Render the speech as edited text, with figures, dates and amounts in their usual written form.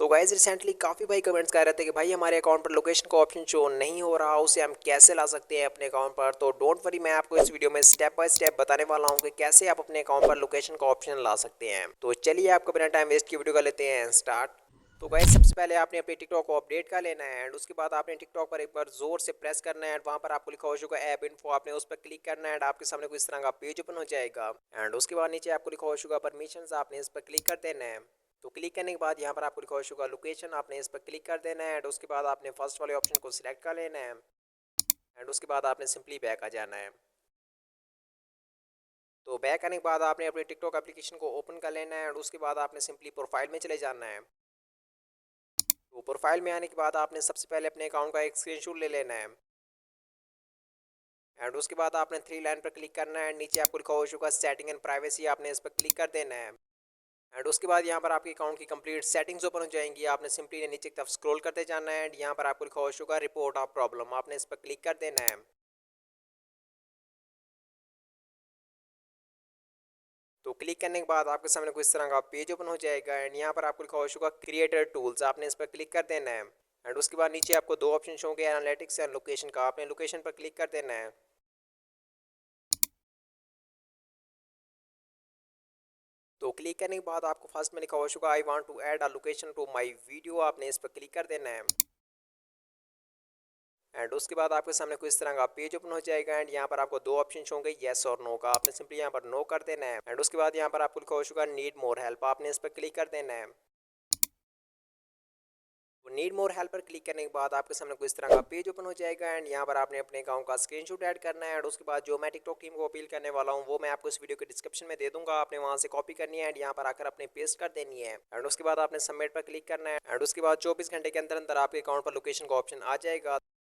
Guys recently काफ़ी भाई comments कर रहे थे कि भाई हमारे अकाउंट पर लोकेशन का ऑप्शन शो नहीं हो रहा, उसे हम कैसे ला सकते हैं अपने अकाउंट पर। तो डोंट वरी, मैं आपको इस वीडियो में स्टेप बाय स्टेप बताने वाला हूं कि कैसे आप अपने अकाउंट पर लोकेशन का ऑप्शन ला सकते हैं। तो चलिए आपको बिना टाइम वेस्ट की वीडियो का लेते हैं स्टार्ट। तो गाइज सबसे पहले आपने अपने टिकटॉक को अपडेट कर लेना है एंड उसके बाद आपने टिकटॉक पर एक बार जोर से प्रेस करना है एंड वहां पर आपको लिखा हो चुका है ऐप इन्फो, आपने उस पर क्लिक करना है एंड आपके सामने कुछ इस तरह का पेज ओपन हो जाएगा एंड उसके बाद नीचे आपको लिखा हो चुका परमिशंस, आपने इस पर क्लिक कर देना है। तो क्लिक करने के बाद यहाँ पर आपको लिखा होगा लोकेशन, आपने इस पर क्लिक कर देना है एंड उसके बाद आपने फर्स्ट वाले ऑप्शन को सिलेक्ट कर लेना है एंड उसके बाद आपने सिंपली बैक आ जाना है। तो बैक आने के बाद आपने अपने टिकटॉक एप्लीकेशन को ओपन कर लेना है एंड उसके बाद आपने सिंपली प्रोफाइल में चले जाना है। तो प्रोफाइल में आने के बाद आपने सबसे पहले अपने अकाउंट का एक स्क्रीनशॉट ले लेना है एंड उसके बाद आपने थ्री लाइन पर क्लिक करना है। नीचे आपको लिखा हो चुका सेटिंग एंड प्राइवेसी, आपने इस पर क्लिक कर देना है एंड उसके बाद यहाँ पर आपके अकाउंट की कंप्लीट सेटिंग्स ओपन हो जाएंगी। आपने सिंपली नीचे की तरफ स्क्रॉल करते जाना है एंड यहाँ पर आपको लिखा हो चुका रिपोर्ट ऑफ प्रॉब्लम, आपने इस पर क्लिक कर देना है। तो क्लिक करने के बाद आपके सामने कुछ इस तरह का पेज ओपन हो जाएगा एंड यहाँ पर आपको लिखा हो चुका क्रिएटर टूल्स, आपने इस पर क्लिक कर देना है एंड उसके बाद नीचे आपको दो ऑप्शन होंगे एनालिटिक्स एंड लोकेशन का, आपने लोकेशन पर क्लिक कर देना है। तो क्लिक करने के बाद आपको फर्स्ट में लिखा हो चुका I want to add a location to my video, आपने इस पर क्लिक कर देना है एंड उसके बाद आपके सामने कुछ इस तरह का पेज ओपन हो जाएगा एंड यहाँ पर आपको दो ऑप्शन होंगे येस और नो का, आपने सिंपली यहाँ पर नो कर देना है एंड उसके बाद यहाँ पर आपको लिखा हो चुका नीड मोर हेल्प, आपने इस पर क्लिक कर देना है। तो नीड मोर हेल्प पर क्लिक करने के बाद आपके सामने कुछ इस तरह का पेज ओपन हो जाएगा एंड यहाँ पर आपने अपने अकाउंट का स्क्रीनशॉट ऐड करना है एंड उसके बाद जो मैं टिकटॉक टीम को अपील करने वाला हूँ वो मैं आपको इस वीडियो के डिस्क्रिप्शन में दे दूंगा, आपने वहाँ से कॉपी करनी है एंड यहाँ पर आकर अपने पेस्ट कर देनी है एंड उसके बाद आपने सबमिट पर क्लिक करना है एंड उसके बाद 24 घंटे के अंदर अंदर आपके अकाउंट पर लोकेशन का ऑप्शन आ जाएगा।